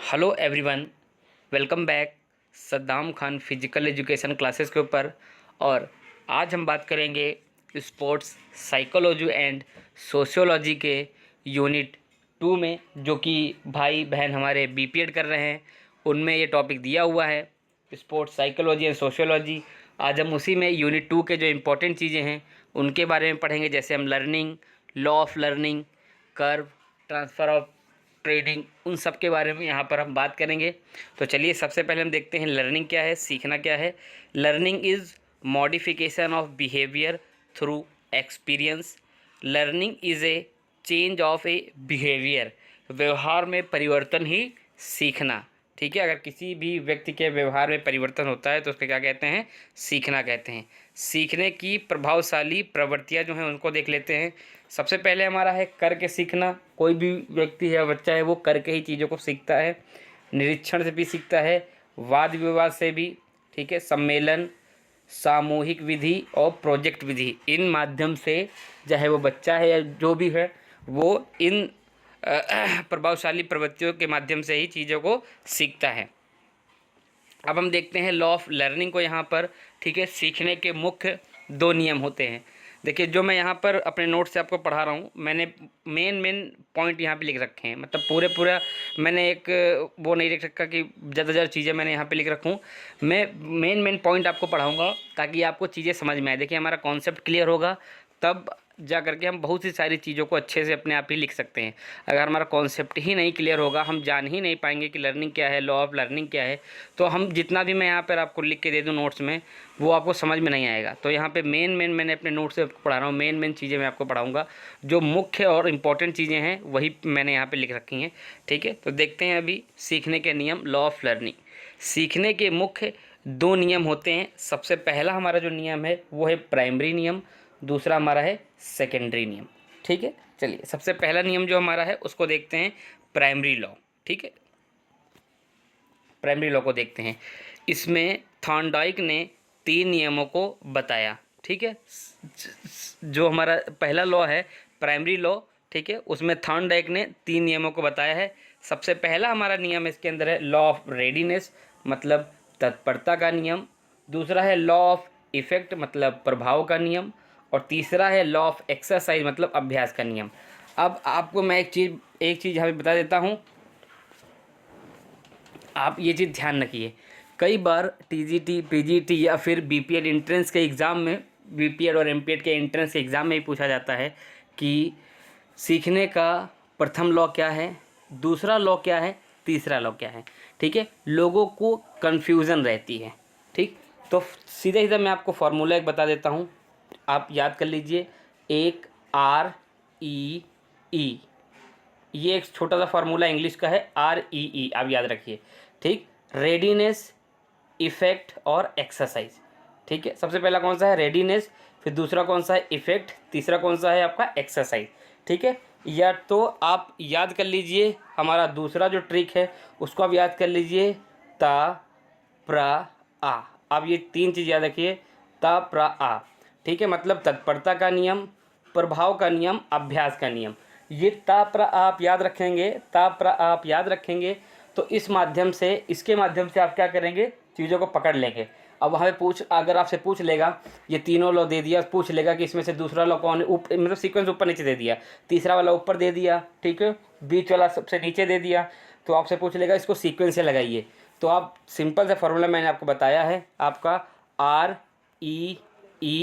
Hello everyone, welcome back Saddam Khan physical education classes के ऊपर। और आज हम बात करेंगे स्पोर्ट्स साइकोलॉजी एंड सोशियोलॉजी के यूनिट 2 में, जो कि भाई बहन हमारे बीपीएड कर रहे हैं उनमें ये टॉपिक दिया हुआ है, स्पोर्ट्स साइकोलॉजी एंड सोशियोलॉजी। आज हम उसी में यूनिट 2 के जो इम्पोर्टेंट चीज़ें हैं उनके बारे में पढ़ेंगे, जैसे हम learning, law of learning, curve, transfer of trading, उन सब के बारे में यहाँ पर हम बात करेंगे। तो चलिए सबसे पहले हम देखते हैं लर्निंग क्या है, सीखना क्या है। Learning is modification of behaviour through experience. Learning is a change of A behaviour, व्यवहार में परिवर्तन ही सीखना। ठीक है, अगर किसी भी व्यक्ति के व्यवहार में परिवर्तन होता है तो उसको क्या कहते हैं? सीखना कहते हैं। सीखने की प्रभावशाली प्रवृत्तियाँ जो हैं उनको देख लेते हैं। सबसे पहले हमारा है करके सीखना। कोई भी व्यक्ति है, बच्चा है, वो करके ही चीज़ों को सीखता है। निरीक्षण से भी सीखता है, वाद विवाद से भी, ठीक है, सम्मेलन, सामूहिक विधि और प्रोजेक्ट विधि, इन माध्यम से चाहे वो बच्चा है या जो भी है वो इन प्रभावशाली प्रवृत्तियों के माध्यम से ही चीज़ों को सीखता है। अब हम देखते हैं लॉ ऑफ लर्निंग को यहाँ पर। ठीक है, सीखने के मुख्य 2 नियम होते हैं। देखिए, जो मैं यहाँ पर अपने नोट से आपको पढ़ा रहा हूँ, मैंने मेन पॉइंट यहाँ पे लिख रखे हैं। मतलब पूरा मैंने एक वो नहीं लिख रखा कि ज़्यादा चीज़ें मैंने यहाँ पे लिख रखूँ। मैं मेन पॉइंट आपको पढ़ाऊँगा ताकि आपको चीज़ें समझ में आए। देखिए, हमारा कॉन्सेप्ट क्लियर होगा तब जा करके हम बहुत सी सारी चीज़ों को अच्छे से अपने आप ही लिख सकते हैं। अगर हमारा कॉन्सेप्ट ही नहीं क्लियर होगा, हम जान ही नहीं पाएंगे कि लर्निंग क्या है, लॉ ऑफ लर्निंग क्या है, तो हम जितना भी मैं यहाँ पर आपको लिख के दे दूँ नोट्स में, वो आपको समझ में नहीं आएगा। तो यहाँ पे मेन मैंने अपने नोट्स से पढ़ा रहा हूँ, मेन चीज़ें मैं आपको पढ़ाऊँगा। जो मुख्य और इम्पॉर्टेंट चीज़ें हैं वही मैंने यहाँ पर लिख रखी हैं। ठीक है, तो देखते हैं अभी सीखने के नियम, लॉ ऑफ लर्निंग। सीखने के मुख्य 2 नियम होते हैं। सबसे पहला हमारा जो नियम है वो है प्राइमरी नियम, दूसरा हमारा है सेकेंडरी नियम। ठीक है, चलिए सबसे पहला नियम जो हमारा है उसको देखते हैं, प्राइमरी लॉ। ठीक है, प्राइमरी लॉ को देखते हैं। इसमें थॉर्नडाइक ने 3 नियमों को बताया। ठीक है, जो हमारा पहला लॉ है प्राइमरी लॉ, ठीक है, उसमें थॉर्नडाइक ने 3 नियमों को बताया है। सबसे पहला हमारा नियम इसके अंदर है लॉ ऑफ रेडीनेस, मतलब तत्परता का नियम। दूसरा है लॉ ऑफ इफेक्ट, मतलब प्रभाव का नियम। और तीसरा है लॉ ऑफ एक्सरसाइज, मतलब अभ्यास का नियम। अब आपको मैं एक चीज़ यहाँ पे बता देता हूँ, आप ये चीज़ ध्यान रखिए। कई बार टीजीटी, पीजीटी या फिर बीपीएड एंट्रेंस के एग्ज़ाम में, बीपीएड और एमपीएड के एंट्रेंस के एग्ज़ाम में भी पूछा जाता है कि सीखने का प्रथम लॉ क्या है, दूसरा लॉ क्या है, तीसरा लॉ क्या है। ठीक है, लोगों को कन्फ्यूज़न रहती है। ठीक, तो सीधा मैं आपको फार्मूला एक बता देता हूँ, आप याद कर लीजिए। एक REE, ये एक छोटा सा फार्मूला इंग्लिश का है, REE, आप याद रखिए। ठीक, रेडीनेस, इफेक्ट और एक्सरसाइज। ठीक है, सबसे पहला कौन सा है? रेडीनेस, फिर दूसरा कौन सा है? इफेक्ट, तीसरा कौन सा है आपका? एक्सरसाइज। ठीक है, या तो आप याद कर लीजिए, हमारा दूसरा जो ट्रिक है उसको आप याद कर लीजिए, ता प्रा आ। आप ये 3 चीज़ याद रखिए, ता प्रा आ। ठीक है, मतलब तत्परता का नियम, प्रभाव का नियम, अभ्यास का नियम। ये ता प्रा आप याद रखेंगे, ता प्रा आप याद रखेंगे तो इसके माध्यम से आप क्या करेंगे? चीज़ों को पकड़ लेंगे। अब वहाँ पे अगर आपसे पूछ लेगा, ये तीनों लॉ दे दिया, पूछ लेगा कि इसमें से दूसरा लॉ कौन है, मतलब सीक्वेंस ऊपर नीचे दे दिया, तीसरा वाला ऊपर दे दिया, ठीक है, बीच वाला सबसे नीचे दे दिया, तो आपसे पूछ लेगा इसको सीक्वेंस से लगाइए। तो आप सिंपल सा फॉर्मूला मैंने आपको बताया है, आपका REE,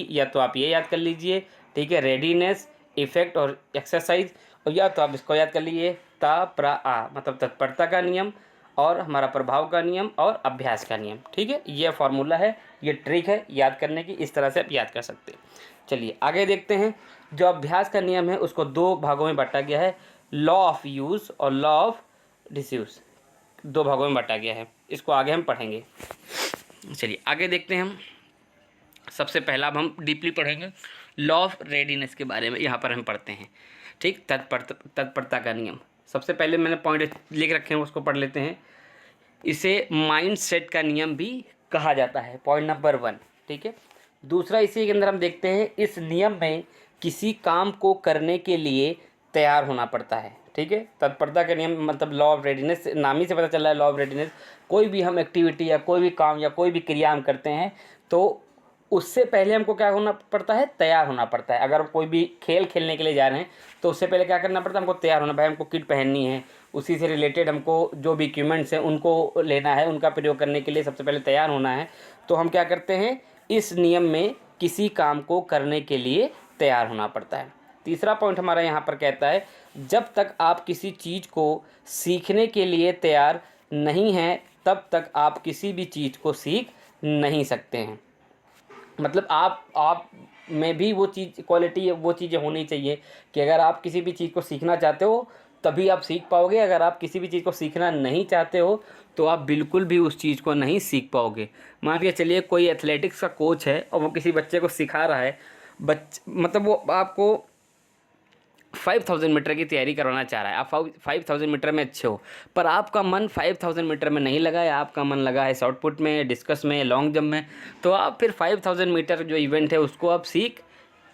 या तो आप ये याद कर लीजिए, ठीक है, रेडीनेस, इफेक्ट और एक्सरसाइज, और या तो आप इसको याद कर लीजिए, ता प्रा आ, मतलब तत्परता का नियम और हमारा प्रभाव का नियम और अभ्यास का नियम। ठीक है, ये फार्मूला है, ये ट्रिक है याद करने की, इस तरह से आप याद कर सकते हैं। चलिए आगे देखते हैं। जो अभ्यास का नियम है उसको 2 भागों में बांटा गया है, लॉ ऑफ यूज़ और लॉ ऑफ डिसयूज़, 2 भागों में बांटा गया है। इसको आगे हम पढ़ेंगे। चलिए आगे देखते हैं हम। सबसे पहला अब हम डीपली पढ़ेंगे लॉ ऑफ रेडीनेस के बारे में, यहाँ पर हम पढ़ते हैं। ठीक, तत्परता का नियम। सबसे पहले मैंने पॉइंट लिख रखे हैं, उसको पढ़ लेते हैं। इसे माइंड सेट का नियम भी कहा जाता है, पॉइंट नंबर 1। ठीक है, दूसरा इसी के अंदर हम देखते हैं, इस नियम में किसी काम को करने के लिए तैयार होना पड़ता है। ठीक है। तत्परता के नियम मतलब लॉ ऑफ रेडीनेस, नाम ही से पता चल रहा है लॉ ऑफ रेडीनेस। कोई भी हम एक्टिविटी या कोई भी काम या कोई भी क्रिया हम करते हैं तो उससे पहले हमको क्या होना पड़ता है, तैयार होना पड़ता है। अगर कोई भी खेल खेलने के लिए जा रहे हैं तो उससे पहले क्या करना पड़ता है, हमको तैयार होना। भाई हमको किट पहननी है, उसी से रिलेटेड हमको जो भी इक्विपमेंट्स हैं उनको लेना है, उनका प्रयोग करने के लिए सबसे पहले तैयार होना है। तो हम क्या करते हैं, इस नियम में किसी काम को करने के लिए तैयार होना पड़ता है। तीसरा पॉइंट हमारा यहाँ पर कहता है, जब तक आप किसी चीज़ को सीखने के लिए तैयार नहीं हैं तब तक आप किसी भी चीज़ को सीख नहीं सकते हैं। मतलब आप में भी वो चीज़ क्वालिटी, वो चीज़ें होनी चाहिए कि अगर आप किसी भी चीज़ को सीखना चाहते हो तभी आप सीख पाओगे। अगर आप किसी भी चीज़ को सीखना नहीं चाहते हो तो आप बिल्कुल भी उस चीज़ को नहीं सीख पाओगे। मान के चलिए कोई एथलेटिक्स का कोच है और वो किसी बच्चे को सिखा रहा है, मतलब वो आपको 5000 मीटर की तैयारी करवाना चाह रहा है। आप 5000 मीटर में अच्छे हो पर आपका मन 5000 मीटर में नहीं लगा है, आपका मन लगा है शॉर्ट पुट में, डिस्कस में, लॉन्ग जंप में, तो आप फिर 5000 मीटर जो इवेंट है उसको आप सीख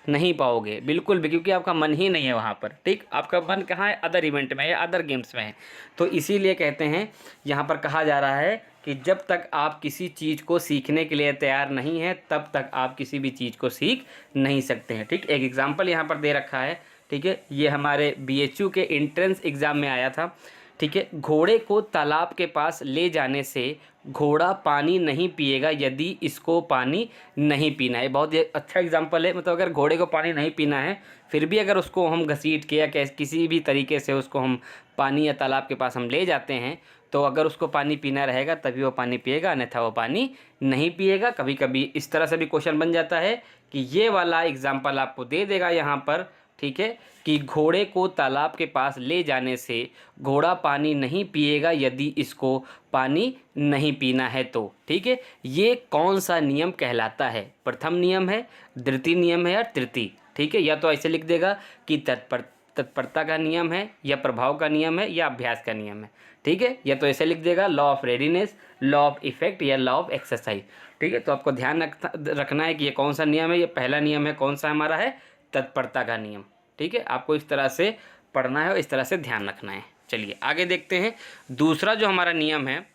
नहीं पाओगे बिल्कुल भी, क्योंकि आपका मन ही नहीं है वहाँ पर। ठीक, आपका मन कहाँ है, अदर इवेंट में या अदर गेम्स में है। तो इसीलिए कहते हैं, यहाँ पर कहा जा रहा है कि जब तक आप किसी चीज़ को सीखने के लिए तैयार नहीं हैं तब तक आप किसी भी चीज़ को सीख नहीं सकते हैं। ठीक, एक एग्जाम्पल यहाँ पर दे रखा है। ठीक है, ये हमारे BHU के एंट्रेंस एग्ज़ाम में आया था। ठीक है, घोड़े को तालाब के पास ले जाने से घोड़ा पानी नहीं पिएगा यदि इसको पानी नहीं पीना है। बहुत ही अच्छा एग्जाम्पल है। मतलब अगर घोड़े को पानी नहीं पीना है फिर भी अगर उसको हम घसीट के या किसी भी तरीके से उसको हम पानी या तालाब के पास हम ले जाते हैं तो अगर उसको पानी पीना रहेगा तभी वो पानी पिएगा, अन्यथा वो पानी नहीं पिएगा। कभी कभी इस तरह से भी क्वेश्चन बन जाता है कि ये वाला एग्जाम्पल आपको दे देगा यहाँ पर, ठीक है, कि घोड़े को तालाब के पास ले जाने से घोड़ा पानी नहीं पिएगा यदि इसको पानी नहीं पीना है तो। ठीक है, ये कौन सा नियम कहलाता है, प्रथम नियम है, द्वितीय नियम है या तृतीय। ठीक है, या तो ऐसे लिख देगा कि तत्परता का नियम है या प्रभाव का नियम है या अभ्यास का नियम है। ठीक है, या तो ऐसे लिख देगा law of readiness, law of effect या लॉ ऑफ एक्सरसाइज। ठीक है, तो आपको ध्यान रखना है कि ये कौन सा नियम है। ये पहला नियम है, कौन सा हमारा है, तत्परता का नियम। ठीक है, आपको इस तरह से पढ़ना है और इस तरह से ध्यान रखना है। चलिए आगे देखते हैं। दूसरा जो हमारा नियम है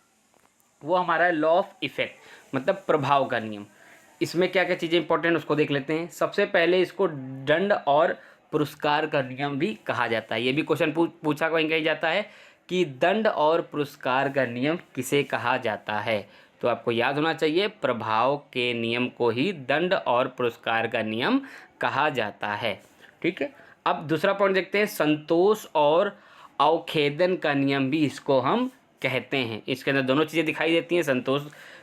वो हमारा है लॉ ऑफ इफेक्ट, मतलब प्रभाव का नियम। इसमें क्या क्या चीज़ें इंपॉर्टेंट उसको देख लेते हैं। सबसे पहले इसको दंड और पुरस्कार का नियम भी कहा जाता है। ये भी क्वेश्चन पूछा कहीं जाता है कि दंड और पुरस्कार का नियम किसे कहा जाता है। तो आपको याद होना चाहिए, प्रभाव के नियम को ही दंड और पुरस्कार का नियम कहा जाता है। ठीक है, अब दूसरा पॉइंट देखते हैं, संतोष और अवखेदन का नियम भी इसको हम कहते हैं। इसके अंदर दोनों चीज़ें दिखाई देती हैं,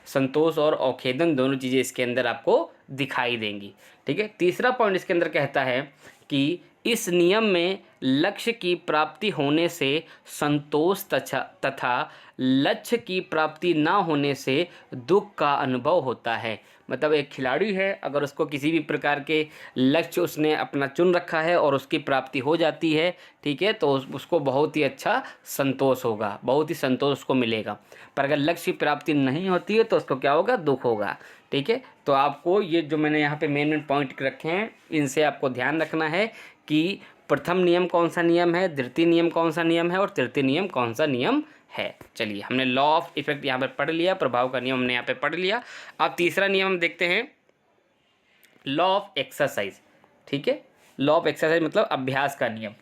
संतोष और अवखेदन दोनों चीज़ें इसके अंदर आपको दिखाई देंगी। ठीक है, तीसरा पॉइंट इसके अंदर कहता है कि इस नियम में लक्ष्य की प्राप्ति होने से संतोष तथा लक्ष्य की प्राप्ति ना होने से दुख का अनुभव होता है। मतलब एक खिलाड़ी है, अगर उसको किसी भी प्रकार के लक्ष्य उसने अपना चुन रखा है और उसकी प्राप्ति हो जाती है, ठीक है, तो उसको बहुत ही अच्छा संतोष होगा, बहुत ही संतोष उसको मिलेगा। पर अगर लक्ष्य की प्राप्ति नहीं होती है तो उसको क्या होगा, दुख होगा। ठीक है, तो आपको ये जो मैंने यहाँ पे मेन पॉइंट रखे हैं इनसे आपको ध्यान रखना है कि प्रथम नियम कौन सा नियम है, द्वितीय नियम कौन सा नियम है और तृतीय नियम कौन सा नियम है। चलिए, हमने लॉ ऑफ इफेक्ट यहाँ पे पढ़ लिया, प्रभाव का नियम हमने यहाँ पे पढ़ लिया। अब तीसरा नियम हम देखते हैं, लॉ ऑफ एक्सरसाइज। ठीक है, लॉ ऑफ एक्सरसाइज मतलब अभ्यास का नियम।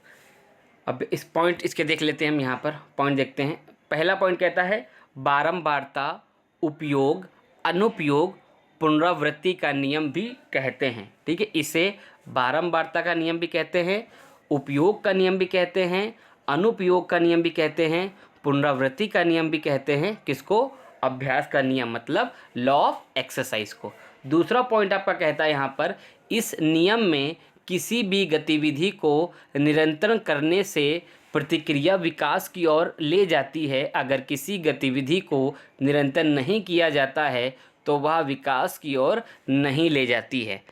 अब इस पॉइंट इसके देख लेते हैं, हम यहाँ पर पॉइंट देखते हैं। पहला पॉइंट कहता है बारंबारता, उपयोग, अनुपयोग, पुनरावृत्ति का नियम भी कहते हैं। ठीक है, इसे बारंबारता का नियम भी कहते हैं, उपयोग का नियम भी कहते हैं, अनुपयोग का नियम भी कहते हैं, पुनरावृत्ति का नियम भी कहते हैं। किसको, अभ्यास का नियम मतलब लॉ ऑफ एक्सरसाइज को। दूसरा पॉइंट आपका कहता है यहाँ पर, इस नियम में किसी भी गतिविधि को निरंतर करने से प्रतिक्रिया विकास की ओर ले जाती है। अगर किसी गतिविधि को निरंतर नहीं किया जाता है तो वह विकास की ओर नहीं ले जाती है।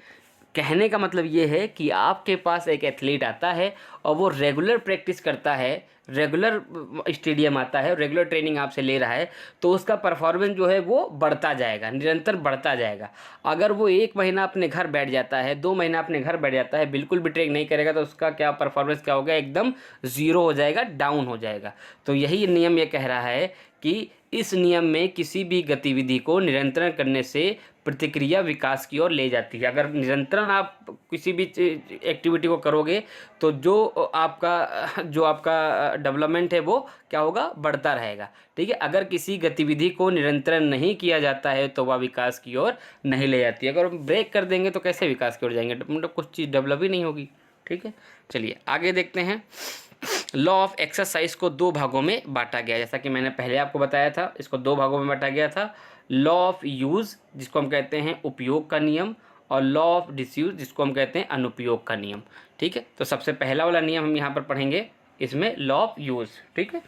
कहने का मतलब ये है कि आपके पास एक एथलीट आता है और वो रेगुलर प्रैक्टिस करता है, रेगुलर स्टेडियम आता है, रेगुलर ट्रेनिंग आपसे ले रहा है, तो उसका परफॉर्मेंस जो है वो बढ़ता जाएगा, निरंतर बढ़ता जाएगा। अगर वो 1 महीना अपने घर बैठ जाता है, 2 महीना अपने घर बैठ जाता है, बिल्कुल भी ट्रेनिंग नहीं करेगा, तो उसका क्या परफॉर्मेंस क्या होगा, एकदम ज़ीरो हो जाएगा, डाउन हो जाएगा। तो यही नियम ये कह रहा है कि इस नियम में किसी भी गतिविधि को निरंतर करने से प्रतिक्रिया विकास की ओर ले जाती है। अगर निरंतरण आप किसी भी एक्टिविटी को करोगे तो जो आपका डेवलपमेंट है वो क्या होगा, बढ़ता रहेगा। ठीक है, अगर किसी गतिविधि को निरंतरण नहीं किया जाता है तो वह विकास की ओर नहीं ले जाती है। अगर हम ब्रेक कर देंगे तो कैसे विकास की ओर जाएंगे, मतलब कुछ चीज़ डेवलप ही नहीं होगी। ठीक है, चलिए आगे देखते हैं। लॉ ऑफ एक्सरसाइज को 2 भागों में बांटा गया, जैसा कि मैंने पहले आपको बताया था, इसको 2 भागों में बांटा गया था। लॉ ऑफ यूज़, जिसको हम कहते हैं उपयोग का नियम, और लॉ ऑफ डिसयूज, जिसको हम कहते हैं अनुपयोग का नियम। ठीक है, तो सबसे पहला वाला नियम हम यहाँ पर पढ़ेंगे, इसमें लॉ ऑफ यूज़। ठीक है,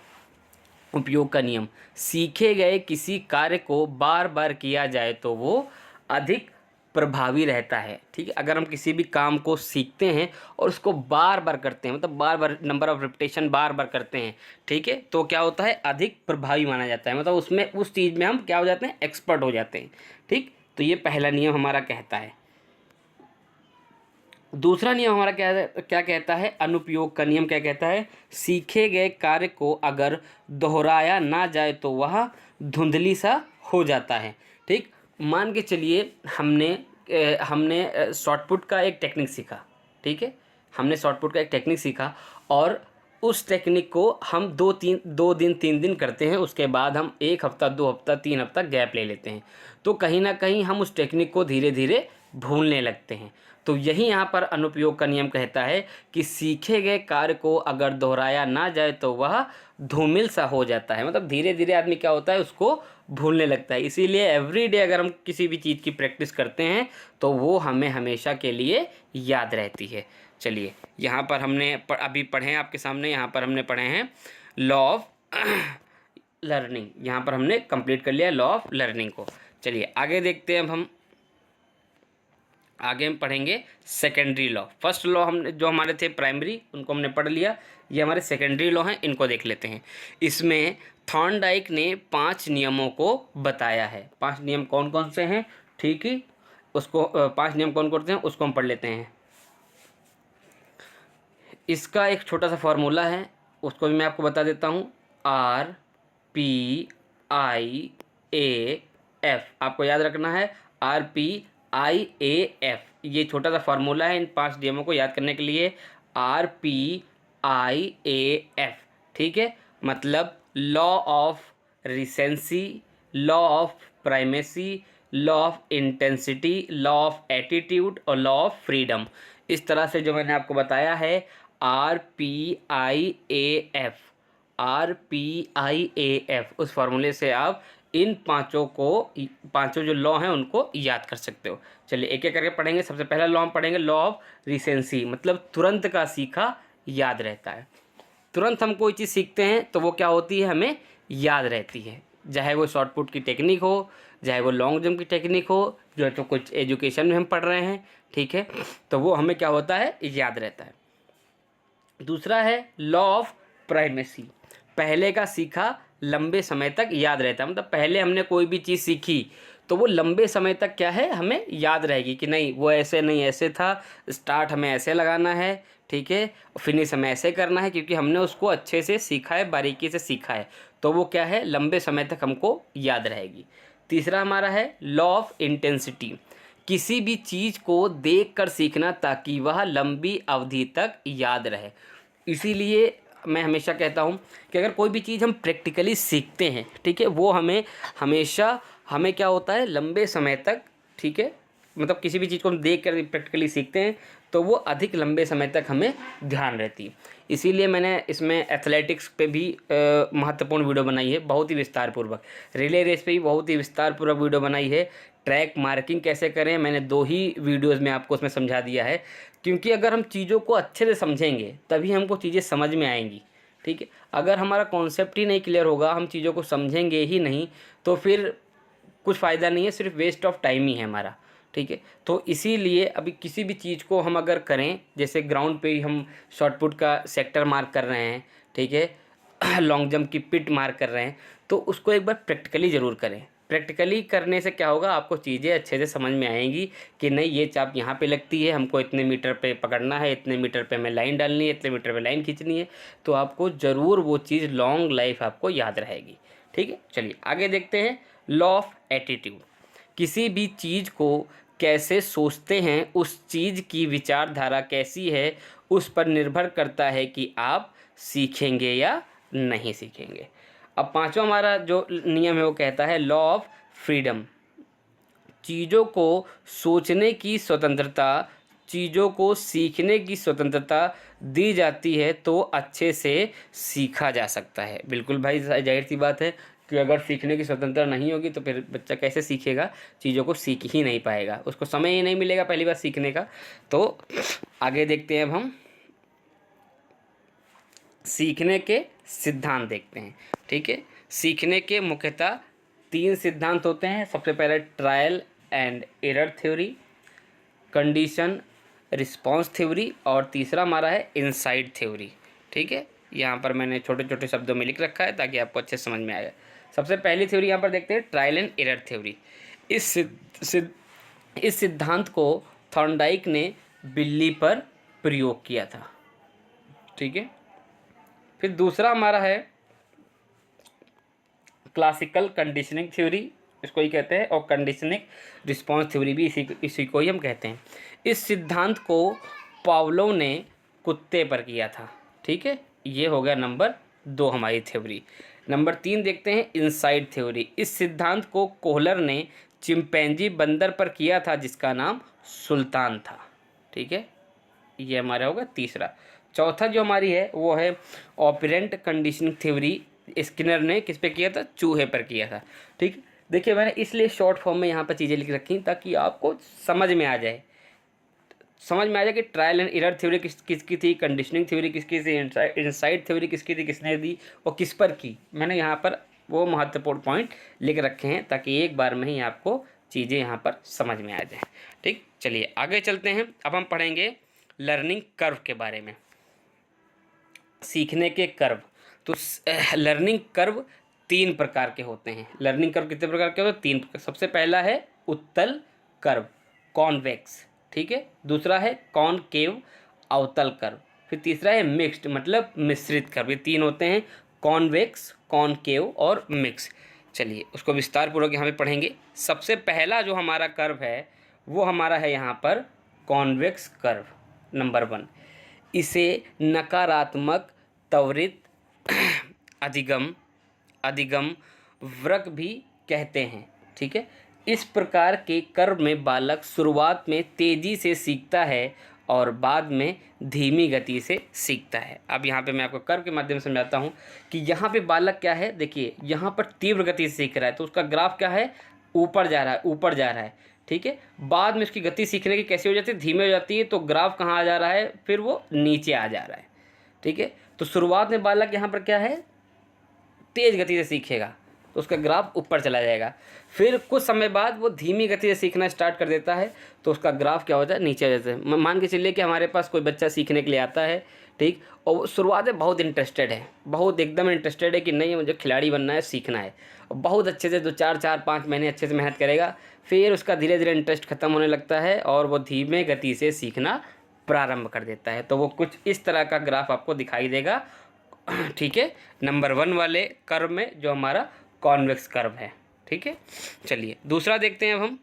उपयोग का नियम, सीखे गए किसी कार्य को बार बार किया जाए तो वो अधिक प्रभावी रहता है। ठीक है, अगर हम किसी भी काम को सीखते हैं और उसको बार बार करते हैं, मतलब बार बार नंबर ऑफ रिपीटेशन बार बार करते हैं, ठीक है, तो क्या होता है, अधिक प्रभावी माना जाता है, मतलब उसमें उस चीज़ में हम क्या हो जाते हैं, एक्सपर्ट हो जाते हैं। ठीक, तो ये पहला नियम हमारा कहता है। दूसरा नियम हमारा क्या कहता है, अनुपयोग का नियम क्या कहता है, सीखे गए कार्य को अगर दोहराया ना जाए तो वह धुंधली सा हो जाता है। ठीक, मान के चलिए हमने शॉर्टपुट का एक टेक्निक सीखा। ठीक है, हमने शॉर्टपुट का एक टेक्निक सीखा और उस टेक्निक को हम 2 दिन 3 दिन करते हैं, उसके बाद हम 1 हफ्ता 2 हफ्ता 3 हफ्ता गैप ले लेते हैं, तो कहीं ना कहीं हम उस टेक्निक को धीरे धीरे भूलने लगते हैं। तो यही यहाँ पर अनुपयोग का नियम कहता है कि सीखे गए कार्य को अगर दोहराया ना जाए तो वह धूमिल सा हो जाता है, मतलब धीरे धीरे आदमी क्या होता है, उसको भूलने लगता है। इसीलिए एवरी डे अगर हम किसी भी चीज़ की प्रैक्टिस करते हैं तो वो हमें हमेशा के लिए याद रहती है। चलिए यहाँ पर हमने अभी पढ़े हैं आपके सामने, यहाँ पर हमने पढ़े हैं लॉ ऑफ लर्निंग, यहाँ पर हमने कंप्लीट कर लिया लॉ ऑफ लर्निंग को। चलिए आगे देखते हैं। अब हम आगे हम पढ़ेंगे सेकेंडरी लॉ। फर्स्ट लॉ हमने जो हमारे थे प्राइमरी, उनको हमने पढ़ लिया, ये हमारे सेकेंडरी लॉ हैं, इनको देख लेते हैं। इसमें थॉर्नडाइक ने 5 नियमों को बताया है। 5 नियम कौन कौन से हैं, ठीक है, उसको 5 नियम कौन कौन से हैं उसको हम पढ़ लेते हैं। इसका एक छोटा सा फॉर्मूला है, उसको भी मैं आपको बता देता हूँ। RPIAF, आपको याद रखना है, RPIAF, ये छोटा सा फार्मूला है इन 5 नियमों को याद करने के लिए। RPIAF, ठीक है, मतलब law of recency, law of primacy, law of intensity, law of attitude और लॉ ऑफ फ्रीडम। इस तरह से जो मैंने आपको बताया है RPIAF, उस फार्मूले से आप इन पांचों जो लॉ हैं उनको याद कर सकते हो। चलिए एक एक करके पढ़ेंगे। सबसे पहला लॉ हम पढ़ेंगे लॉ ऑफ रिसेंसी, मतलब तुरंत का सीखा याद रहता है। तुरंत हम कोई चीज़ सीखते हैं तो वो क्या होती है, हमें याद रहती है, चाहे वो शॉर्टपुट की टेक्निक हो, चाहे वो लॉन्ग जंप की टेक्निक हो, जो तो कुछ एजुकेशन में हम पढ़ रहे हैं, ठीक है, तो वो हमें क्या होता है, याद रहता है। दूसरा है लॉ ऑफ प्राइमेसी, पहले का सीखा लंबे समय तक याद रहता है, मतलब पहले हमने कोई भी चीज़ सीखी तो वो लंबे समय तक क्या है, हमें याद रहेगी कि नहीं वो ऐसे नहीं ऐसे था, स्टार्ट हमें ऐसे लगाना है, ठीक है, फिनिश हमें ऐसे करना है, क्योंकि हमने उसको अच्छे से सीखा है, बारीकी से सीखा है, तो वो क्या है, लंबे समय तक हमको याद रहेगी। तीसरा हमारा है लॉ ऑफ इंटेंसिटी, किसी भी चीज़ को देखकर सीखना ताकि वह लंबी अवधि तक याद रहे। इसीलिए मैं हमेशा कहता हूँ कि अगर कोई भी चीज़ हम प्रैक्टिकली सीखते हैं, ठीक है, वो हमें क्या होता है, लंबे समय तक, ठीक है, मतलब किसी भी चीज़ को हम देख कर प्रैक्टिकली सीखते हैं तो वो अधिक लंबे समय तक हमें ध्यान रहती है। इसीलिए मैंने इसमें एथलेटिक्स पे भी महत्वपूर्ण वीडियो बनाई है, बहुत ही विस्तारपूर्वक। रिले रेस पे भी बहुत ही विस्तारपूर्वक वीडियो बनाई है। ट्रैक मार्किंग कैसे करें, मैंने 2 ही वीडियोज़ में आपको उसमें समझा दिया है, क्योंकि अगर हम चीज़ों को अच्छे से समझेंगे तभी हमको चीज़ें समझ में आएंगी, ठीक है। अगर हमारा कॉन्सेप्ट ही नहीं क्लियर होगा, हम चीज़ों को समझेंगे ही नहीं, तो फिर कुछ फ़ायदा नहीं है, सिर्फ वेस्ट ऑफ टाइम ही है हमारा, ठीक है। तो इसीलिए अभी किसी भी चीज़ को हम अगर करें, जैसे ग्राउंड पे ही हम शॉट पुट का सेक्टर मार्क कर रहे हैं, ठीक है, लॉन्ग जंप की पिट मार्क कर रहे हैं, तो उसको एक बार प्रैक्टिकली ज़रूर करें। प्रैक्टिकली करने से क्या होगा, आपको चीज़ें अच्छे से समझ में आएंगी कि नहीं ये चाप यहाँ पे लगती है, हमको इतने मीटर पे पकड़ना है, इतने मीटर पे हमें लाइन डालनी है, इतने मीटर पे लाइन खींचनी है। तो आपको ज़रूर वो चीज़ लॉन्ग लाइफ आपको याद रहेगी। ठीक है, चलिए आगे देखते हैं। लॉ ऑफ एटीट्यूड, किसी भी चीज़ को कैसे सोचते हैं, उस चीज़ की विचारधारा कैसी है, उस पर निर्भर करता है कि आप सीखेंगे या नहीं सीखेंगे। अब पांचवा हमारा जो नियम है वो कहता है लॉ ऑफ फ्रीडम, चीज़ों को सोचने की स्वतंत्रता, चीज़ों को सीखने की स्वतंत्रता दी जाती है तो अच्छे से सीखा जा सकता है। बिल्कुल भाई, जाहिर सी बात है कि अगर सीखने की स्वतंत्रता नहीं होगी तो फिर बच्चा कैसे सीखेगा, चीज़ों को सीख ही नहीं पाएगा, उसको समय ही नहीं मिलेगा पहली बार सीखने का। तो आगे देखते हैं अब हम सीखने के सिद्धांत देखते हैं। ठीक है, सीखने के मुख्यतः 3 सिद्धांत होते हैं। सबसे पहले trial and error theory, condition response theory, और तीसरा हमारा है इनसाइड थ्योरी। ठीक है, यहाँ पर मैंने छोटे छोटे शब्दों में लिख रखा है ताकि आपको अच्छे समझ में आए। सबसे पहली थ्योरी यहाँ पर देखते हैं, ट्रायल एंड एरर थ्योरी। इस सिद्धांत को थॉर्नडाइक ने बिल्ली पर प्रयोग किया था। ठीक है, फिर दूसरा हमारा है क्लासिकल कंडीशनिंग थ्योरी, इसको ही कहते हैं, और कंडीशनिंग रिस्पॉन्स थ्योरी भी इसी को ही हम कहते हैं। इस सिद्धांत को पावलोव ने कुत्ते पर किया था। ठीक है, ये हो गया नंबर 2 हमारी थ्योरी। नंबर 3 देखते हैं इनसाइड थ्योरी। इस सिद्धांत को कोहलर ने चिंपैंजी बंदर पर किया था जिसका नाम सुल्तान था। ठीक है, ये हमारा होगा तीसरा। चौथा जो हमारी है वो है ऑपरेंट कंडीशनिंग थ्योरी। स्किनर ने किस पे किया था, चूहे पर किया था। ठीक, देखिए मैंने इसलिए शॉर्ट फॉर्म में यहाँ पर चीज़ें लिख रखी ताकि आपको समझ में आ जाए, कि ट्रायल एंड एरर थ्योरी किसकी थी, कंडीशनिंग थ्योरी किसकी थी, इनसाइड थ्योरी किसकी थी, किसने दी और किस पर की। मैंने यहाँ पर वो महत्वपूर्ण पॉइंट लिख रखे हैं ताकि एक बार में ही आपको चीज़ें यहाँ पर समझ में आ जाए। ठीक, चलिए आगे चलते हैं। अब हम पढ़ेंगे लर्निंग कर्व के बारे में, सीखने के कर्व। तो लर्निंग कर्व 3 प्रकार के होते हैं। लर्निंग कर्व कितने प्रकार के होते हैं, 3 प्रकार। सबसे पहला है उत्तल कर्व, कॉन्वेक्स। ठीक है, दूसरा है कॉनकेव, अवतल कर्व। फिर तीसरा है मिक्स्ड, मतलब मिश्रित कर्व। ये 3 होते हैं, कॉन्वेक्स, कॉनकेव और मिक्स। चलिए उसको विस्तार पूर्वक यहाँ पे पढ़ेंगे। सबसे पहला जो हमारा कर्व है वो हमारा है यहाँ पर कॉन्वेक्स कर्व, नंबर 1। इसे नकारात्मक त्वरित अधिगम वक्र भी कहते हैं। ठीक है, इस प्रकार के कर्व में बालक शुरुआत में तेज़ी से सीखता है और बाद में धीमी गति से सीखता है। अब यहाँ पे मैं आपको कर्व के माध्यम से समझाता हूँ कि यहाँ पे बालक क्या है, देखिए यहाँ पर तीव्र गति से सीख रहा है तो उसका ग्राफ क्या है, ऊपर जा रहा है। ठीक है, बाद में उसकी गति सीखने की कैसी हो जाती है, धीमी हो जाती है, तो ग्राफ कहाँ आ जा रहा है, फिर वो नीचे आ जा रहा है। ठीक है, तो शुरुआत में बालक यहाँ पर क्या है, तेज़ गति से सीखेगा तो उसका ग्राफ ऊपर चला जाएगा। फिर कुछ समय बाद वो धीमी गति से सीखना स्टार्ट कर देता है तो उसका ग्राफ क्या होता है, नीचे आ जाता है। मान के चलिए कि हमारे पास कोई बच्चा सीखने के लिए आता है, ठीक, और वो शुरुआत में बहुत इंटरेस्टेड है, बहुत एकदम इंटरेस्टेड है कि नहीं मुझे खिलाड़ी बनना है, सीखना है, और बहुत अच्छे से 2-4 5 महीने अच्छे से मेहनत करेगा। फिर उसका धीरे धीरे इंटरेस्ट खत्म होने लगता है और वो धीमे गति से सीखना प्रारंभ कर देता है। तो वो कुछ इस तरह का ग्राफ आपको दिखाई देगा। ठीक है, नंबर 1 वाले कर्व में जो हमारा कॉन्वेक्स कर्व है। ठीक है, चलिए दूसरा देखते हैं अब हम,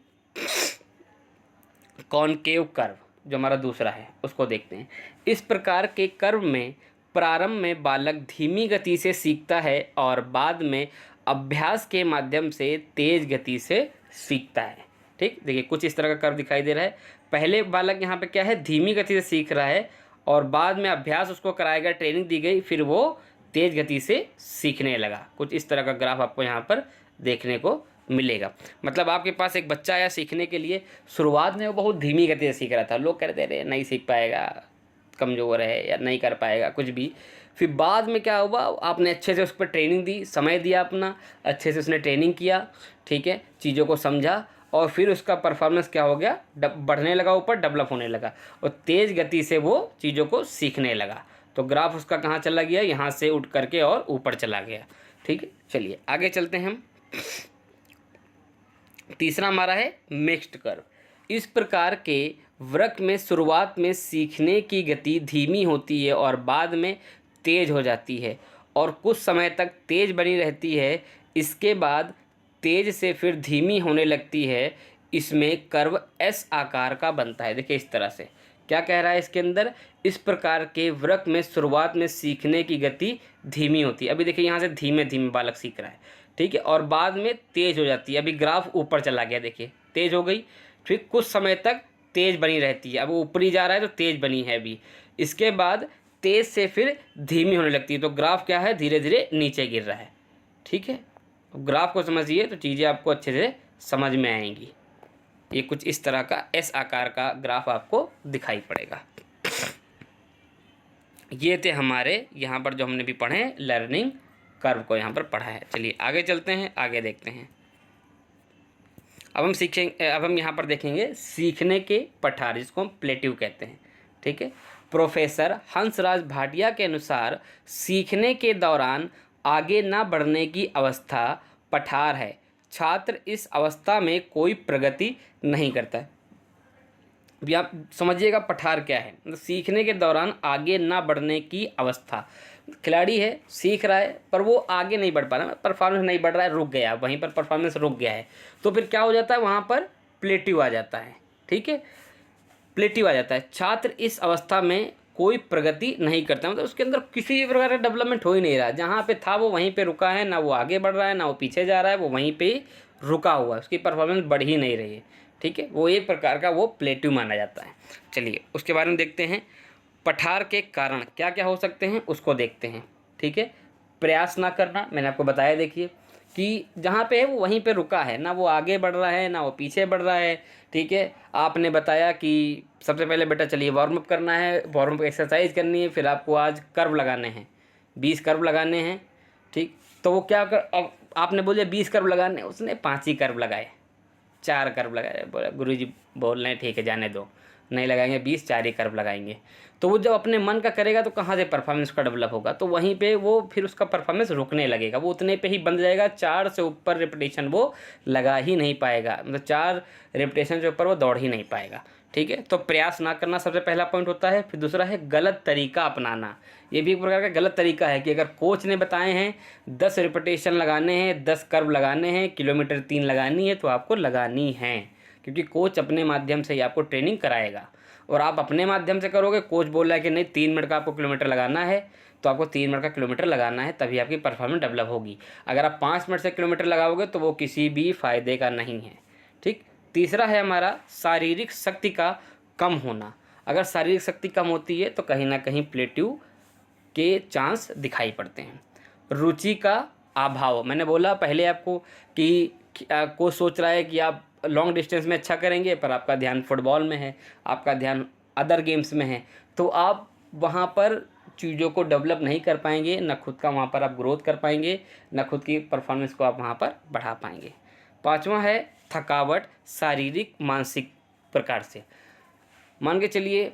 कॉनकेव कर्व जो हमारा दूसरा है उसको देखते हैं। इस प्रकार के कर्व में प्रारंभ में बालक धीमी गति से सीखता है और बाद में अभ्यास के माध्यम से तेज गति से सीखता है। ठीक, देखिए कुछ इस तरह का कर्व दिखाई दे रहा है। पहले बालक यहाँ पे क्या है, धीमी गति से सीख रहा है और बाद में अभ्यास उसको कराया गया, ट्रेनिंग दी गई, फिर वो तेज़ गति से सीखने लगा। कुछ इस तरह का ग्राफ आपको यहाँ पर देखने को मिलेगा। मतलब आपके पास एक बच्चा आया सीखने के लिए, शुरुआत में वो बहुत धीमी गति से सीख रहा था, लोग कहते रहे नहीं सीख पाएगा, कमज़ोर है या नहीं कर पाएगा कुछ भी। फिर बाद में क्या हुआ, आपने अच्छे से उस पर ट्रेनिंग दी, समय दिया अपना, अच्छे से उसने ट्रेनिंग किया, ठीक है, चीज़ों को समझा और फिर उसका परफॉर्मेंस क्या हो गया, बढ़ने लगा, ऊपर डेवलप होने लगा और तेज़ गति से वो चीज़ों को सीखने लगा। तो ग्राफ उसका कहाँ चला गया, यहाँ से उठ करके और ऊपर चला गया। ठीक है, चलिए आगे चलते हैं हम। तीसरा हमारा है मिक्स्ड कर्व। इस प्रकार के वक्र में शुरुआत में सीखने की गति धीमी होती है और बाद में तेज हो जाती है और कुछ समय तक तेज बनी रहती है। इसके बाद तेज से फिर धीमी होने लगती है। इसमें कर्व एस आकार का बनता है। देखिए इस तरह से क्या कह रहा है इसके अंदर, इस प्रकार के वक्र में शुरुआत में सीखने की गति धीमी होती है। अभी देखिए यहाँ से धीमे धीमे बालक सीख रहा है, ठीक है, और बाद में तेज हो जाती है। अभी ग्राफ ऊपर चला गया, देखिए तेज हो गई, फिर कुछ समय तक तेज बनी रहती है। अब वो ऊपरी जा रहा है तो तेज बनी है अभी, इसके बाद तेज से फिर धीमी होने लगती है। तो ग्राफ क्या है, धीरे धीरे नीचे गिर रहा है। ठीक है, ग्राफ को समझिए तो चीज़ें आपको अच्छे से समझ में आएंगी। ये कुछ इस तरह का एस आकार का ग्राफ आपको दिखाई पड़ेगा। ये थे हमारे यहाँ पर जो हमने भी पढ़े लर्निंग कर्व को यहाँ पर पढ़ा है। चलिए आगे चलते हैं, आगे देखते हैं। अब हम यहाँ पर देखेंगे सीखने के पठार, जिसको हम प्लेट्यू कहते हैं। ठीक है, प्रोफेसर हंसराज भाटिया के अनुसार सीखने के दौरान आगे ना बढ़ने की अवस्था पठार है। छात्र इस अवस्था में कोई प्रगति नहीं करता है। अभी आप समझिएगा पठार क्या है, मतलब सीखने के दौरान आगे ना बढ़ने की अवस्था। खिलाड़ी है, सीख रहा है, पर वो आगे नहीं बढ़ पा रहा है, परफॉर्मेंस नहीं बढ़ रहा है, रुक गया, वहीं पर परफॉर्मेंस रुक गया है। तो फिर क्या हो जाता है, वहाँ पर प्लेट्यू आ जाता है। ठीक है, प्लेट्यू आ जाता है। छात्र इस अवस्था में कोई प्रगति नहीं करता, मतलब उसके अंदर किसी भी प्रकार का डेवलपमेंट हो ही नहीं रहा। जहाँ पे था वो वहीं पे रुका है, ना वो आगे बढ़ रहा है ना वो पीछे जा रहा है, वो वहीं पे ही रुका हुआ है, उसकी परफॉर्मेंस बढ़ ही नहीं रही है। ठीक है, वो एक प्रकार का वो प्लेट्यू माना जाता है। चलिए उसके बारे में देखते हैं। पठार के कारण क्या क्या हो सकते हैं उसको देखते हैं। ठीक है, प्रयास ना करना, मैंने आपको बताया, देखिए कि जहाँ पे है वो वहीं पे रुका है, ना वो आगे बढ़ रहा है ना वो पीछे बढ़ रहा है। ठीक है, आपने बताया कि सबसे पहले बेटा चलिए वार्म अप करना है, वार्म अप एक्सरसाइज करनी है, फिर आपको आज कर्व लगाने हैं, 20 कर्व लगाने हैं। ठीक, तो वो क्या कर, अब आपने बोले 20 कर्व लगाने, उसने 5 ही कर्व लगाए, 4 कर्व लगाए। बोला गुरुजी बोल रहे हैं ठीक है जाने दो, नहीं लगाएंगे 20, 4 ही कर्व लगाएंगे। तो वो जब अपने मन का करेगा तो कहाँ से परफॉर्मेंस का डेवलप होगा, तो वहीं पे वो फिर उसका परफॉर्मेंस रुकने लगेगा, वो उतने पे ही बंद जाएगा। 4 से ऊपर रिपीटेशन वो लगा ही नहीं पाएगा, मतलब 4 रिपीटेशन से ऊपर वो दौड़ ही नहीं पाएगा। ठीक है, तो प्रयास ना करना सबसे पहला पॉइंट होता है। फिर दूसरा है गलत तरीका अपनाना, ये भी एक प्रकार का गलत तरीका है कि अगर कोच ने बताए हैं 10 रिपीटेशन लगाने हैं, 10 कर्व लगाने हैं, किलोमीटर 3 लगानी है, तो आपको लगानी है, क्योंकि कोच अपने माध्यम से ही आपको ट्रेनिंग कराएगा। और आप अपने माध्यम से करोगे, कोच बोल रहा है कि नहीं 3 मिनट का आपको किलोमीटर लगाना है, तो आपको 3 मिनट का किलोमीटर लगाना है, तभी आपकी परफॉर्मेंस डेवलप होगी। अगर आप 5 मिनट से किलोमीटर लगाओगे तो वो किसी भी फ़ायदे का नहीं है। ठीक, तीसरा है हमारा शारीरिक शक्ति का कम होना। अगर शारीरिक शक्ति कम होती है तो कहीं ना कहीं प्लेट्यू के चांस दिखाई पड़ते हैं। रुचि का अभाव, मैंने बोला पहले आपको कि कोई सोच रहा है कि आप लॉन्ग डिस्टेंस में अच्छा करेंगे, पर आपका ध्यान फुटबॉल में है, आपका ध्यान अदर गेम्स में है, तो आप वहाँ पर चीज़ों को डेवलप नहीं कर पाएंगे, ना खुद का वहाँ पर आप ग्रोथ कर पाएंगे, ना खुद की परफॉर्मेंस को आप वहाँ पर बढ़ा पाएंगे। पांचवा है थकावट, शारीरिक मानसिक प्रकार से। मान के चलिए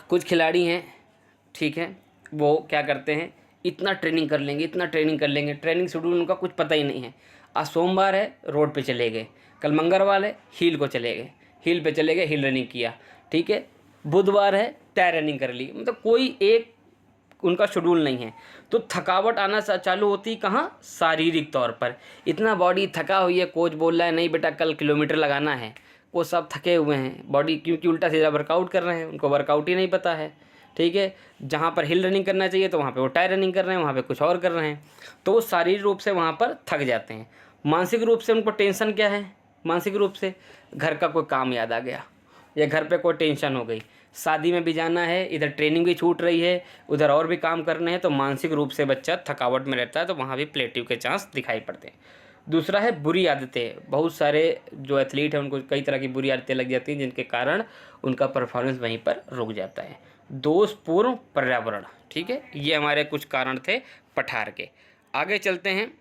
कुछ खिलाड़ी हैं, ठीक है, वो क्या करते हैं, इतना ट्रेनिंग कर लेंगे, इतना ट्रेनिंग कर लेंगे, ट्रेनिंग शेड्यूल उनका कुछ पता ही नहीं है। आज सोमवार है, रोड पे चले गए, कल मंगलवार है, हील को चले गए, हील पे चले गए, हील रनिंग किया। ठीक है, बुधवार है, टायर रनिंग कर ली, मतलब कोई एक उनका शेड्यूल नहीं है। तो थकावट आना चालू होती कहाँ, शारीरिक तौर पर। इतना बॉडी थका हुई है, कोच बोल रहा है नहीं बेटा कल किलोमीटर लगाना है, वो सब थके हुए हैं बॉडी, क्योंकि उल्टा सीधा वर्कआउट कर रहे हैं, उनको वर्कआउट ही नहीं पता है। ठीक है, जहाँ पर हिल रनिंग करना चाहिए तो वहाँ पे वो टायर रनिंग कर रहे हैं, वहाँ पे कुछ और कर रहे हैं, तो वो शारीरिक रूप से वहाँ पर थक जाते हैं। मानसिक रूप से उनको टेंशन क्या है, मानसिक रूप से घर का कोई काम याद आ गया, या घर पे कोई टेंशन हो गई, शादी में भी जाना है, इधर ट्रेनिंग भी छूट रही है, उधर और भी काम करने हैं, तो मानसिक रूप से बच्चा थकावट में रहता है, तो वहाँ भी प्लेट्यू के चांस दिखाई पड़ते हैं। दूसरा है बुरी आदतें। बहुत सारे जो एथलीट हैं उनको कई तरह की बुरी आदतें लग जाती हैं, जिनके कारण उनका परफॉर्मेंस वहीं पर रुक जाता है। दोषपूर्ण पर्यावरण, ठीक है, ये हमारे कुछ कारण थे पठार के। आगे चलते हैं,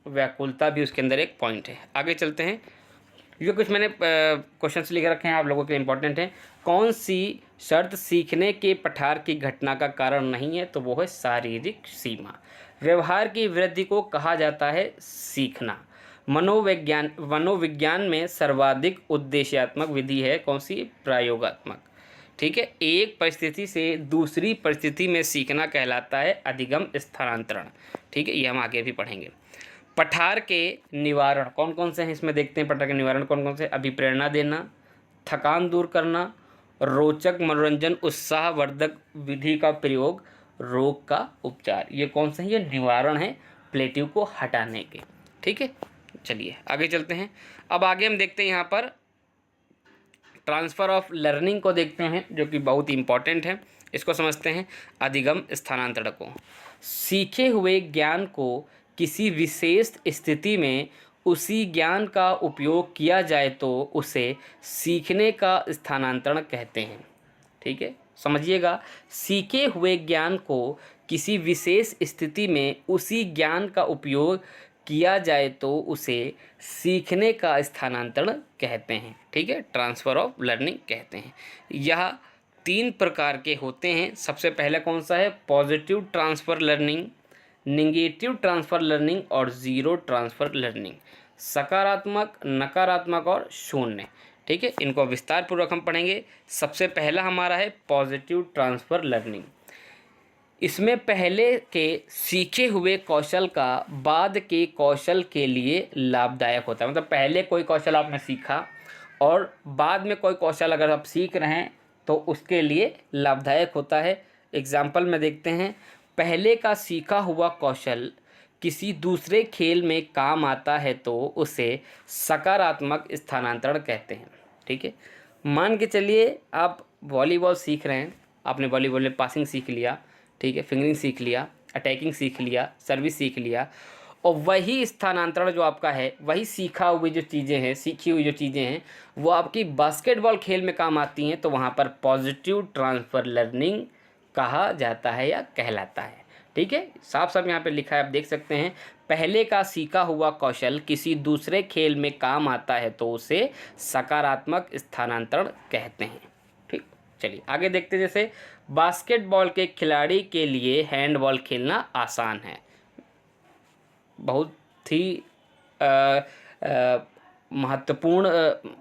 व्याकुलता भी उसके अंदर एक पॉइंट है। आगे चलते हैं, ये कुछ मैंने क्वेश्चंस लिख रखे हैं आप लोगों के लिए इंपॉर्टेंट हैं। कौन सी शर्त सीखने के पठार की घटना का कारण नहीं है? तो वो है शारीरिक सीमा। व्यवहार की वृद्धि को कहा जाता है सीखना। मनोविज्ञान में सर्वाधिक उद्देश्यात्मक विधि है कौन सी? प्रयोगात्मक। ठीक है, एक परिस्थिति से दूसरी परिस्थिति में सीखना कहलाता है अधिगम स्थानांतरण। ठीक है, ये हम आगे भी पढ़ेंगे। पठार के निवारण कौन कौन से हैं इसमें देखते हैं। पठार के निवारण कौन कौन से? अभिप्रेरणा देना, थकान दूर करना, रोचक मनोरंजन, उत्साहवर्धक विधि का प्रयोग, रोग का उपचार। ये कौन से हैं? ये निवारण है प्लेटिव को हटाने के। ठीक है, चलिए आगे चलते हैं। अब आगे हम देखते हैं यहाँ पर ट्रांसफ़र ऑफ लर्निंग को देखते हैं, जो कि बहुत इंपॉर्टेंट है। इसको समझते हैं। अधिगम स्थानांतरण को, सीखे हुए ज्ञान को किसी विशेष स्थिति में उसी ज्ञान का उपयोग किया जाए तो उसे सीखने का स्थानांतरण कहते हैं। ठीक है, समझिएगा। सीखे हुए ज्ञान को किसी विशेष स्थिति में उसी ज्ञान का उपयोग किया जाए तो उसे सीखने का स्थानांतरण कहते हैं। ठीक है, ट्रांसफ़र ऑफ लर्निंग कहते हैं। यह 3 प्रकार के होते हैं। सबसे पहला कौन सा है? Positive transfer learning, negative transfer learning और ज़ीरो ट्रांसफ़र लर्निंग। सकारात्मक, नकारात्मक और शून्य। ठीक है, इनको विस्तार पूर्वक हम पढ़ेंगे। सबसे पहला हमारा है पॉजिटिव ट्रांसफ़र लर्निंग। इसमें पहले के सीखे हुए कौशल का बाद के कौशल के लिए लाभदायक होता है। मतलब पहले कोई कौशल आपने सीखा और बाद में कोई कौशल अगर आप सीख रहे हैं तो उसके लिए लाभदायक होता है। एग्जाम्पल में देखते हैं। पहले का सीखा हुआ कौशल किसी दूसरे खेल में काम आता है तो उसे सकारात्मक स्थानांतरण कहते हैं। ठीक है, मान के चलिए आप वॉलीबॉल सीख रहे हैं, आपने वॉलीबॉल में पासिंग सीख लिया, ठीक है, फिंगरिंग सीख लिया, अटैकिंग सीख लिया, सर्विस सीख लिया, और वही स्थानांतरण जो आपका है, वही सीखा हुई जो चीज़ें हैं, सीखी हुई जो चीज़ें हैं, वो आपकी बास्केटबॉल खेल में काम आती हैं, तो वहाँ पर पॉजिटिव ट्रांसफ़र लर्निंग कहा जाता है या कहलाता है। ठीक है, साफ साफ यहाँ पे लिखा है, आप देख सकते हैं। पहले का सीखा हुआ कौशल किसी दूसरे खेल में काम आता है तो उसे सकारात्मक स्थानांतरण कहते हैं। ठीक, चलिए आगे देखते हैं। जैसे बास्केटबॉल के खिलाड़ी के लिए हैंडबॉल खेलना आसान है। बहुत ही महत्वपूर्ण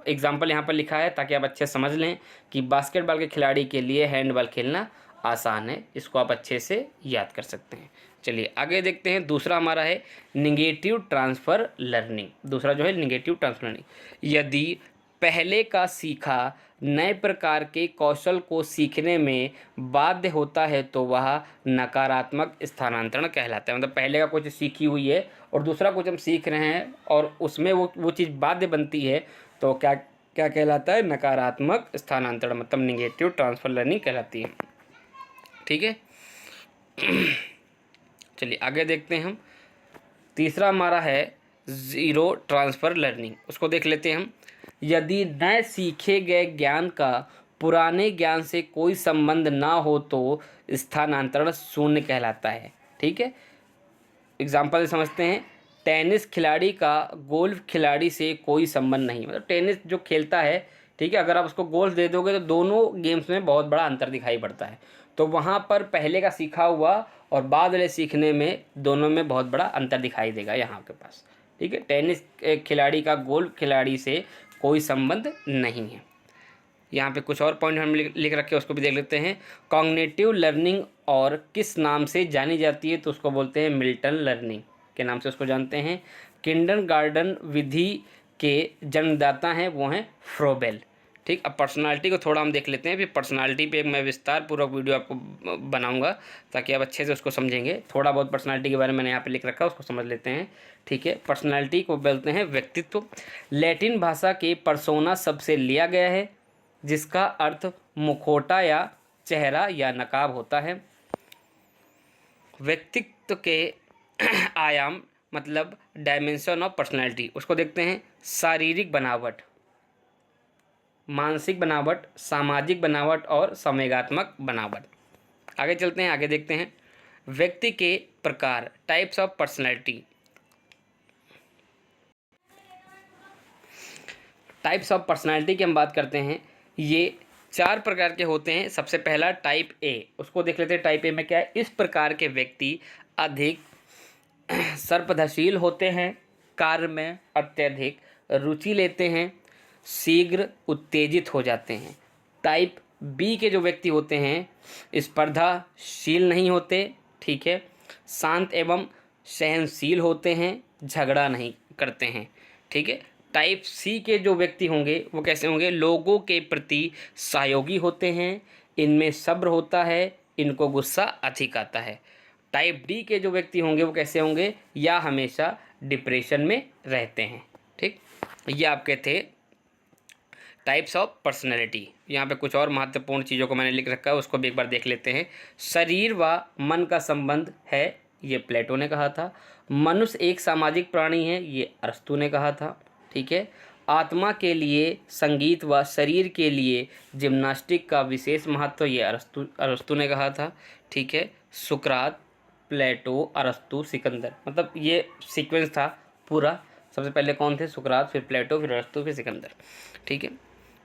एग्जाम्पल यहाँ पर लिखा है ताकि आप अच्छे समझ लें कि बास्केटबॉल के खिलाड़ी के लिए हैंडबॉल खेलना आसान है। इसको आप अच्छे से याद कर सकते हैं। चलिए आगे देखते हैं। दूसरा हमारा है निगेटिव ट्रांसफ़र लर्निंग। दूसरा जो है निगेटिव ट्रांसफ़र लर्निंग। यदि पहले का सीखा नए प्रकार के कौशल को सीखने में बाध्य होता है तो वह नकारात्मक स्थानांतरण कहलाता है। मतलब पहले का कुछ सीखी हुई है और दूसरा कुछ हम सीख रहे हैं और उसमें वो चीज़ बाध्य बनती है तो क्या क्या कहलाता है? नकारात्मक स्थानांतरण, मतलब निगेटिव ट्रांसफ़र लर्निंग कहलाती है। ठीक है, चलिए आगे देखते हैं हम। तीसरा हमारा है ज़ीरो ट्रांसफ़र लर्निंग। उसको देख लेते हैं हम। यदि नए सीखे गए ज्ञान का पुराने ज्ञान से कोई संबंध ना हो तो स्थानांतरण शून्य कहलाता है। ठीक है, एग्जाम्पल समझते हैं। टेनिस खिलाड़ी का गोल्फ खिलाड़ी से कोई संबंध नहीं। मतलब टेनिस जो खेलता है, ठीक है, अगर आप उसको गोल्फ दे दोगे तो दोनों गेम्स में बहुत बड़ा अंतर दिखाई पड़ता है। तो वहाँ पर पहले का सीखा हुआ और बाद वाले सीखने में दोनों में बहुत बड़ा अंतर दिखाई देगा यहाँ के पास। ठीक है, टेनिस खिलाड़ी का गोल्फ खिलाड़ी से कोई संबंध नहीं है। यहाँ पे कुछ और पॉइंट हम लिख रखे हैं, उसको भी देख लेते हैं। कॉग्निटिव लर्निंग और किस नाम से जानी जाती है? तो उसको बोलते हैं मिल्टन लर्निंग के नाम से उसको जानते हैं। किंडरगार्टन विधि के जन्मदाता हैं वो हैं फ्रोबेल। ठीक, अब पर्सनालिटी को थोड़ा हम देख लेते हैं। फिर पर्सनालिटी पे मैं विस्तार पूर्वक वीडियो आपको बनाऊंगा ताकि आप अच्छे से उसको समझेंगे। थोड़ा बहुत पर्सनालिटी के बारे में मैंने यहाँ पे लिख रखा है, उसको समझ लेते हैं। ठीक है, पर्सनालिटी को बोलते हैं व्यक्तित्व। लैटिन भाषा के पर्सोना शब्द से लिया गया है जिसका अर्थ मुखौटा या चेहरा या नकाब होता है। व्यक्तित्व के आयाम मतलब डायमेंशन ऑफ पर्सनैलिटी, उसको देखते हैं। शारीरिक बनावट, मानसिक बनावट, सामाजिक बनावट और संवेगात्मक बनावट। आगे चलते हैं, आगे देखते हैं। व्यक्ति के प्रकार, types of personality. Types of personality की हम बात करते हैं, ये 4 प्रकार के होते हैं। सबसे पहला टाइप ए, उसको देख लेते हैं। टाइप ए में क्या है? इस प्रकार के व्यक्ति अधिक सर्पधशील होते हैं, कार्य में अत्यधिक रुचि लेते हैं, शीघ्र उत्तेजित हो जाते हैं। टाइप बी के जो व्यक्ति होते हैं स्पर्धाशील नहीं होते, ठीक है, शांत एवं सहनशील होते हैं, झगड़ा नहीं करते हैं, ठीक है। टाइप सी के जो व्यक्ति होंगे वो कैसे होंगे? लोगों के प्रति सहयोगी होते हैं, इनमें सब्र होता है, इनको गुस्सा अधिक आता है। टाइप डी के जो व्यक्ति होंगे वो कैसे होंगे? या हमेशा डिप्रेशन में रहते हैं, ठीक। ये आपके थे टाइप्स ऑफ पर्सनैलिटी। यहाँ पे कुछ और महत्वपूर्ण चीज़ों को मैंने लिख रखा है, उसको भी एक बार देख लेते हैं। शरीर व मन का संबंध है, ये प्लेटो ने कहा था। मनुष्य एक सामाजिक प्राणी है, ये अरस्तू ने कहा था, ठीक है। आत्मा के लिए संगीत व शरीर के लिए जिम्नास्टिक का विशेष महत्व, ये अरस्तू ने कहा था, ठीक है। सुकरात, प्लेटो, अरस्तू, सिकंदर, मतलब ये सीक्वेंस था पूरा। सबसे पहले कौन थे? सुकरात, फिर प्लेटो, फिर अरस्तू, फिर सिकंदर, ठीक है।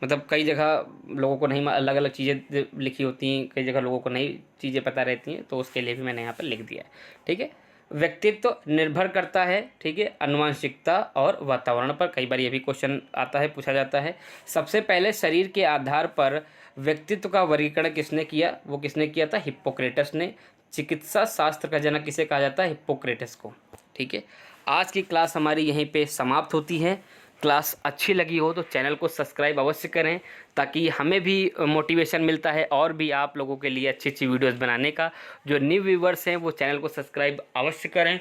मतलब कई जगह लोगों को नहीं, अलग अलग चीज़ें लिखी होती हैं, कई जगह लोगों को नई चीज़ें पता रहती हैं, तो उसके लिए भी मैंने यहाँ पर लिख दिया है, ठीक है। व्यक्तित्व निर्भर करता है, ठीक है, आनुवंशिकता और वातावरण पर। कई बार ये भी क्वेश्चन आता है, पूछा जाता है। सबसे पहले शरीर के आधार पर व्यक्तित्व का वर्गीकरण किसने किया? वो किसने किया था? हिप्पोक्रेटस ने। चिकित्सा शास्त्र का जनक किसे कहा जाता है? हिप्पोक्रेटस को, ठीक है। आज की क्लास हमारी यहीं पे समाप्त होती है। क्लास अच्छी लगी हो तो चैनल को सब्सक्राइब अवश्य करें, ताकि हमें भी मोटिवेशन मिलता है और भी आप लोगों के लिए अच्छी अच्छी वीडियोस बनाने का। जो न्यू व्यूवर्स हैं वो चैनल को सब्सक्राइब अवश्य करें,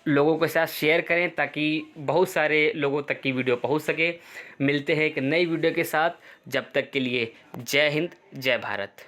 लोगों के साथ शेयर करें, ताकि बहुत सारे लोगों तक की वीडियो पहुंच सके। मिलते हैं एक नई वीडियो के साथ, जब तक के लिए जय हिंद, जय भारत।